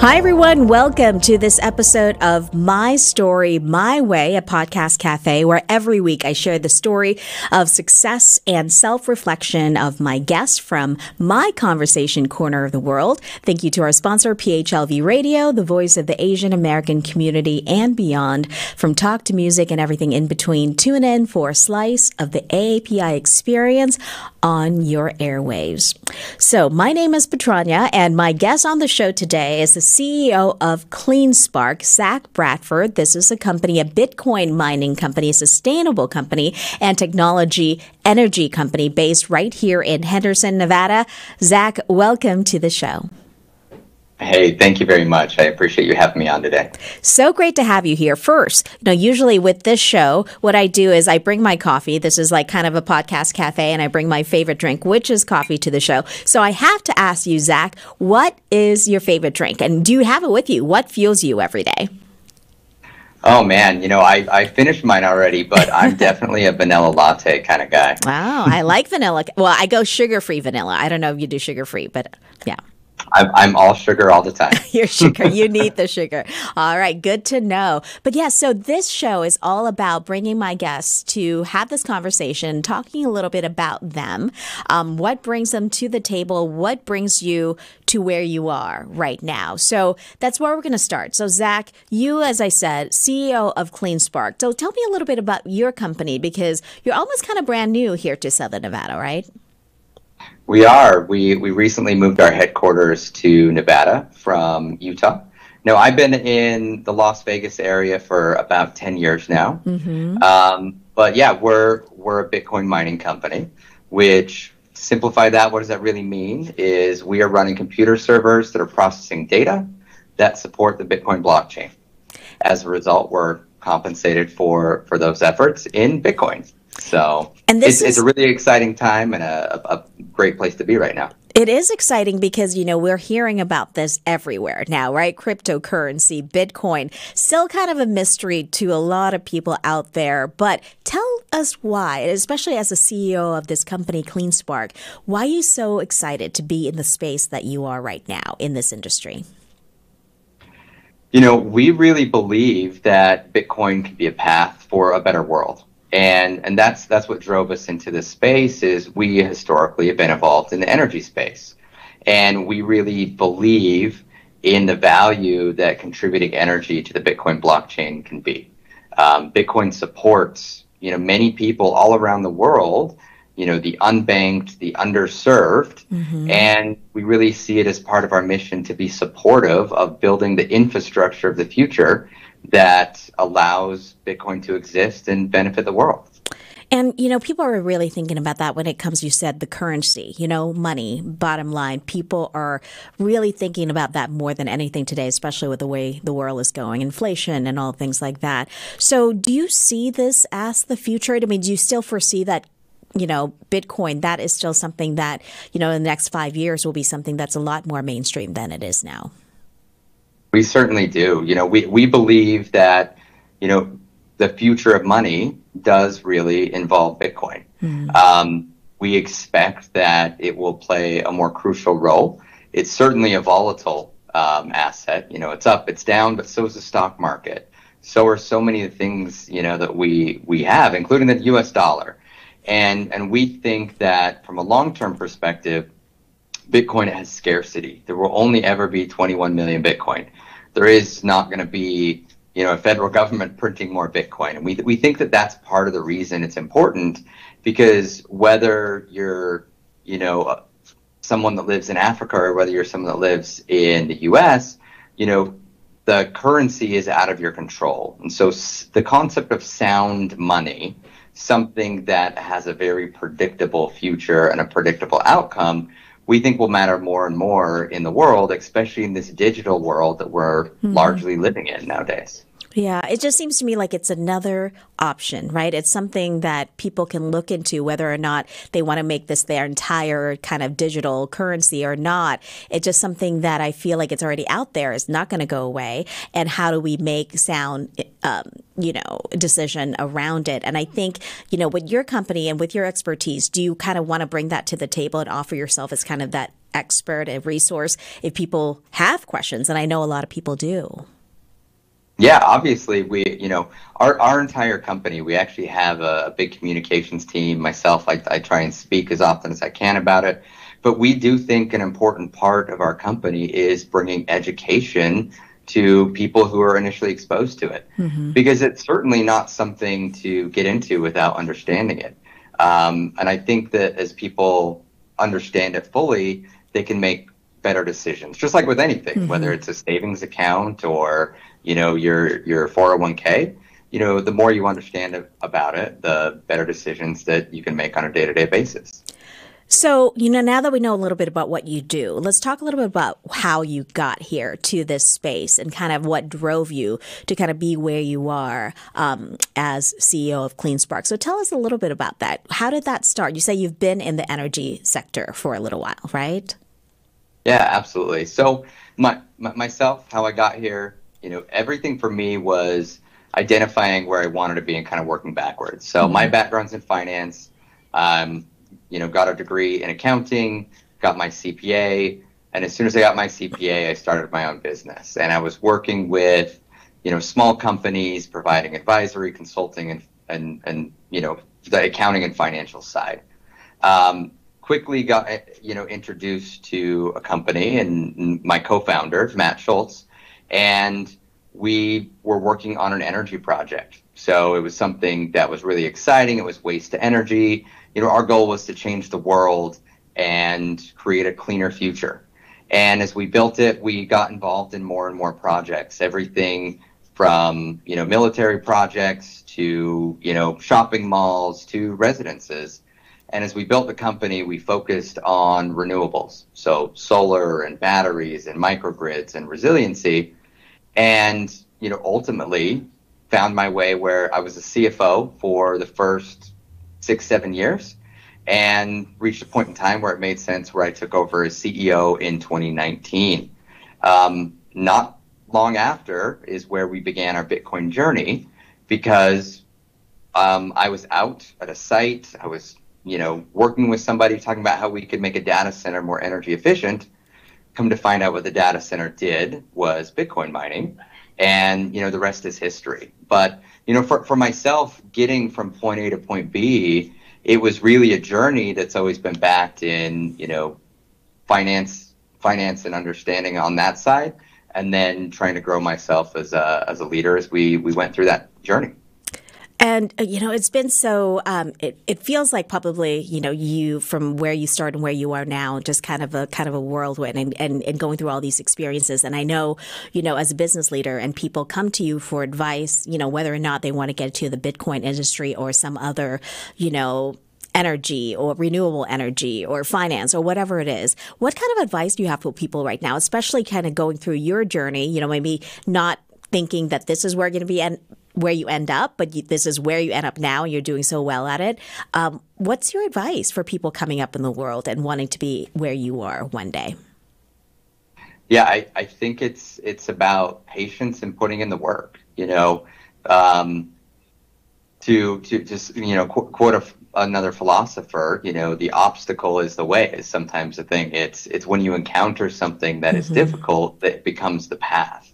Hi, everyone. Welcome to this episode of My Story, My Way, a podcast cafe where every week I share the story of success and self-reflection of my guests from my conversation corner of the world. Thank you to our sponsor, PHLV Radio, the voice of the Asian American community and beyond. From talk to music and everything in between, tune in for a slice of the AAPI experience on your airwaves. So my name is Patranya, and my guest on the show today is the CEO of CleanSpark, Zach Bradford. This is a company, a Bitcoin mining company, a sustainable company, and technology energy company based right here in Henderson, Nevada. Zach, welcome to the show. Hey, thank you very much. I appreciate you having me on today. So great to have you here. First, usually with this show, what I do is I bring my coffee. This is like kind of a podcast cafe, and I bring my favorite drink, which is coffee, to the show. So I have to ask you, Zach, what is your favorite drink? And do you have it with you? What fuels you every day? Oh, man. I finished mine already, but I'm definitely a vanilla latte kind of guy. Wow, I like vanilla. Well, I go sugar-free vanilla. I don't know if you do sugar-free, but yeah. I'm all sugar all the time. You're sugar. You need the sugar. All right. Good to know. But yeah, so this show is all about bringing my guests to have this conversation, talking a little bit about them, what brings them to the table, what brings you to where you are right now. So that's where we're going to start. So Zach, you, as I said, CEO of CleanSpark. So tell me a little bit about your company, because you're almost kind of brand new here to Southern Nevada, right? We are. We recently moved our headquarters to Nevada from Utah. No, I've been in the Las Vegas area for about 10 years now. Mm-hmm. But yeah, we're a Bitcoin mining company, which, simplify that, what does that really mean? Is we are running computer servers that are processing data that support the Bitcoin blockchain. As a result, we're compensated for those efforts in Bitcoin. So it's a really exciting time and a great place to be right now. It is exciting because, we're hearing about this everywhere now, right? Cryptocurrency, Bitcoin, still kind of a mystery to a lot of people out there. But tell us why, especially as the CEO of this company, CleanSpark, why are you so excited to be in the space that you are right now in this industry? We really believe that Bitcoin can be a path for a better world. And that's what drove us into this space. Is we historically have been involved in the energy space, and we really believe in the value that contributing energy to the Bitcoin blockchain can be. Bitcoin supports many people all around the world, the unbanked, the underserved, mm-hmm. and we really see it as part of our mission to be supportive of building the infrastructure of the future that allows Bitcoin to exist and benefit the world. And, people are really thinking about that when it comes, you said, the currency, money, bottom line. People are really thinking about that more than anything today, especially with the way the world is going, inflation and all things like that. So do you see this as the future? I mean, do you still foresee that Bitcoin, that is still something that, in the next 5 years will be something that's a lot more mainstream than it is now? We certainly do. We believe that, the future of money does really involve Bitcoin. Mm-hmm. We expect that it will play a more crucial role. It's certainly a volatile asset. It's up, it's down, but so is the stock market. So are so many of the things, that we have, including the US dollar. And we think that from a long-term perspective, Bitcoin has scarcity. There will only ever be 21 million Bitcoin. There is not going to be, a federal government printing more Bitcoin. And we think that that's part of the reason it's important, because whether you're, someone that lives in Africa or whether you're someone that lives in the US, the currency is out of your control. And so the concept of sound money, something that has a very predictable future and a predictable outcome, we think will matter more and more in the world, especially in this digital world that we're mm-hmm. largely living in nowadays. Yeah, it just seems to me like it's another option, right? It's something that people can look into whether or not they want to make this their entire kind of digital currency or not. It's just something that I feel like it's already out there. It's not going to go away. And how do we make sound, decision around it? And I think, with your company and with your expertise, do you kind of want to bring that to the table and offer yourself as kind of that expert and resource if people have questions? And I know a lot of people do. Yeah, obviously our entire company, we actually have a big communications team. Myself, I try and speak as often as I can about it. But we do think an important part of our company is bringing education to people who are initially exposed to it, because it's certainly not something to get into without understanding it. And I think that as people understand it fully, they can make better decisions, just like with anything, whether it's a savings account or your 401k. The more you understand about it, the better decisions that you can make on a day-to-day basis. So, now that we know a little bit about what you do, let's talk a little bit about how you got here to this space and kind of what drove you to kind of be where you are as CEO of CleanSpark. So tell us a little bit about that. How did that start? You say you've been in the energy sector for a little while, right? Yeah, absolutely. So myself, how I got here, everything for me was identifying where I wanted to be and kind of working backwards. So my background's in finance, got a degree in accounting, got my CPA. And as soon as I got my CPA, I started my own business. And I was working with, small companies, providing advisory, consulting, and the accounting and financial side. Quickly got, introduced to a company and my co-founder, Matt Schultz, and we were working on an energy project. So it was something that was really exciting. It was waste to energy. Our goal was to change the world and create a cleaner future. And as we built it, we got involved in more and more projects, everything from, military projects to, shopping malls to residences. And as we built the company, we focused on renewables, so solar and batteries and microgrids and resiliency. And, ultimately found my way where I was a CFO for the first 6-7 years and reached a point in time where it made sense where I took over as CEO in 2019. Not long after is where we began our Bitcoin journey because I was out at a site. I was working with somebody talking about how we could make a data center more energy efficient. Come to find out what the data center did was Bitcoin mining, and the rest is history. But for myself, getting from point A to point B, it was really a journey that's always been backed in finance and understanding on that side, and then trying to grow myself as a leader as we went through that journey. And, it's been so, it feels like probably, you from where you started and where you are now, just kind of a whirlwind and going through all these experiences. And I know, as a business leader and people come to you for advice, whether or not they want to get into the Bitcoin industry or some other, energy or renewable energy or finance or whatever it is. What kind of advice do you have for people right now, especially kind of going through your journey, maybe not thinking that this is where you're going to be and where you end up, but this is where you end up now and you're doing so well at it. What's your advice for people coming up in the world and wanting to be where you are one day? Yeah, I think it's about patience and putting in the work, to just, quote another philosopher, the obstacle is the way is sometimes the thing. It's when you encounter something that is difficult that becomes the path.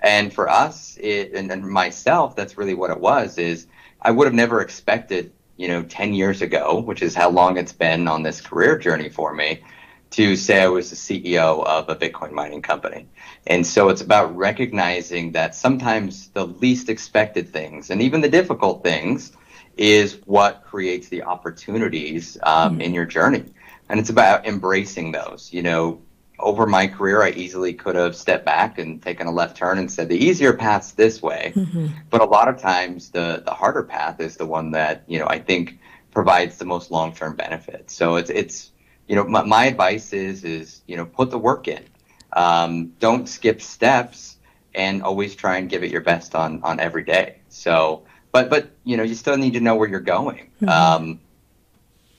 And for us, and myself, that's really what it was, is I would have never expected, 10 years ago, which is how long it's been on this career journey for me, to say I was the CEO of a Bitcoin mining company. And so it's about recognizing that sometimes the least expected things and even the difficult things is what creates the opportunities in your journey. And it's about embracing those, Over my career, I easily could have stepped back and taken a left turn and said the easier path's this way. But a lot of times the harder path is the one that, I think provides the most long-term benefit. So it's my advice is put the work in. Don't skip steps and always try and give it your best on every day. So, but you still need to know where you're going.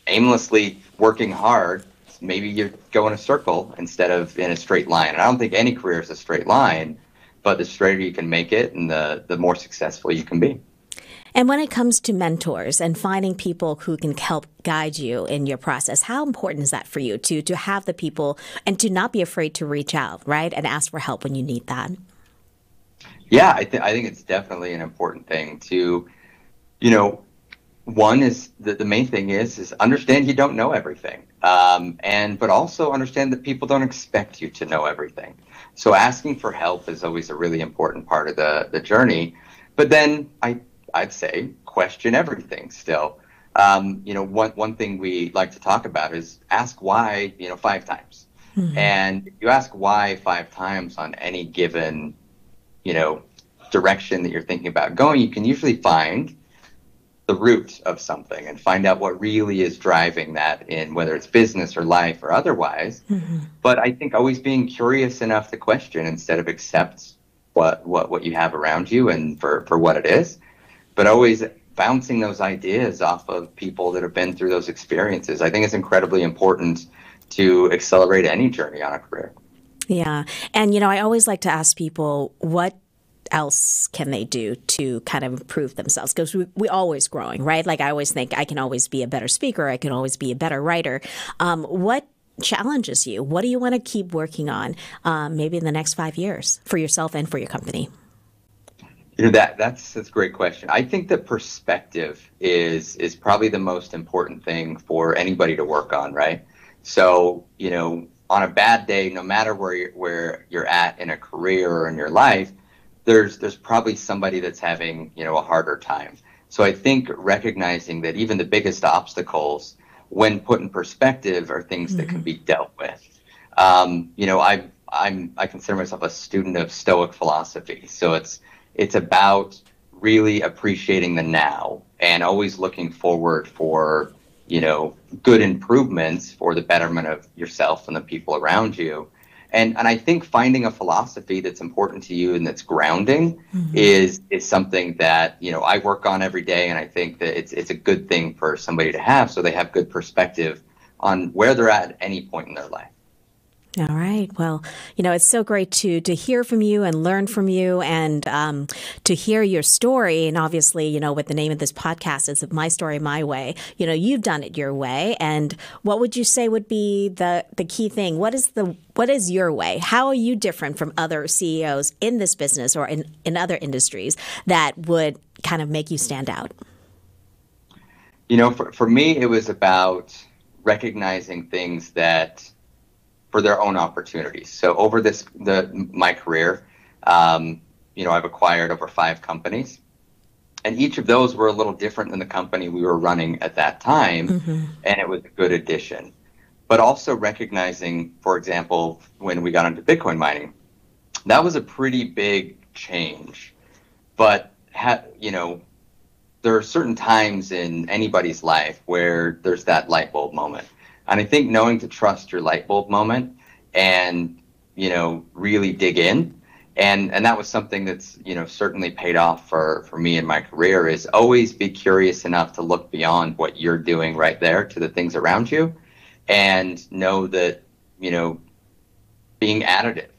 Aimlessly working hard, maybe you go in a circle instead of in a straight line. And I don't think any career is a straight line, but the straighter you can make it, and the more successful you can be. And when it comes to mentors and finding people who can help guide you in your process, how important is that for you to have the people and to not be afraid to reach out, right, and ask for help when you need that? Yeah, I think it's definitely an important thing to, one is the main thing is understand you don't know everything, but also understand that people don't expect you to know everything. So asking for help is always a really important part of the journey. But then I'd say question everything still. One thing we like to talk about is ask why, 5 times. And if you ask why 5 times on any given, direction that you're thinking about going, you can usually find the root of something and find out what really is driving that in whether it's business or life or otherwise. But I think always being curious enough to question instead of accept what you have around you and for what it is, but always bouncing those ideas off of people that have been through those experiences. I think it's incredibly important to accelerate any journey on a career. Yeah. And, I always like to ask people what else can they do to kind of improve themselves? Because we're always growing, right? Like I always think I can always be a better speaker. I can always be a better writer. What challenges you? What do you want to keep working on maybe in the next 5 years for yourself and for your company? That's a great question. I think that perspective is probably the most important thing for anybody to work on, right? So, on a bad day, no matter where you're at in a career or in your life, there's probably somebody that's having, a harder time. So I think recognizing that even the biggest obstacles, when put in perspective, are things that can be dealt with. I consider myself a student of Stoic philosophy. So it's about really appreciating the now and always looking forward for, good improvements for the betterment of yourself and the people around you. And I think finding a philosophy that's important to you and that's grounding is something that, I work on every day. And I think that it's a good thing for somebody to have so they have good perspective on where they're at any point in their life. All right. Well, it's so great to hear from you and learn from you and to hear your story. And obviously, with the name of this podcast is My Story, My Way. You've done it your way. And what would you say would be the key thing? What is your way? How are you different from other CEOs in this business or in other industries that would kind of make you stand out? For me, it was about recognizing things that for their own opportunities. So over my career, I've acquired over 5 companies, and each of those were a little different than the company we were running at that time, and it was a good addition. But also recognizing, for example, when we got into Bitcoin mining, that was a pretty big change. But there are certain times in anybody's life where there's that light bulb moment. And I think knowing to trust your light bulb moment and, really dig in. And that was something that's, certainly paid off for me in my career is always be curious enough to look beyond what you're doing right there to the things around you and know that, being additive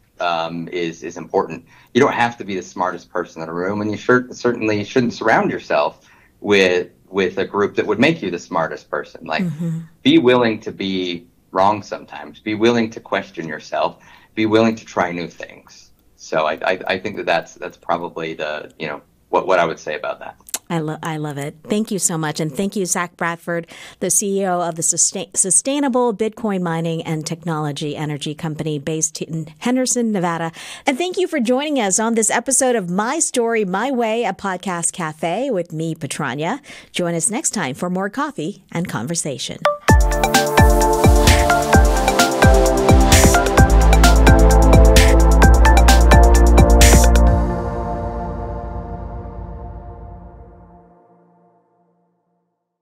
is important. You don't have to be the smartest person in a room, and you certainly shouldn't surround yourself with a group that would make you the smartest person. Like, be willing to be wrong sometimes. Be willing to question yourself. Be willing to try new things. So I think that's probably what I would say about that. I love it. Thank you so much. And thank you, Zach Bradford, the CEO of the Sustainable Bitcoin Mining and Technology Energy Company based in Henderson, Nevada. And thank you for joining us on this episode of My Story, My Way, a podcast cafe with me, Patranya. Join us next time for more coffee and conversation.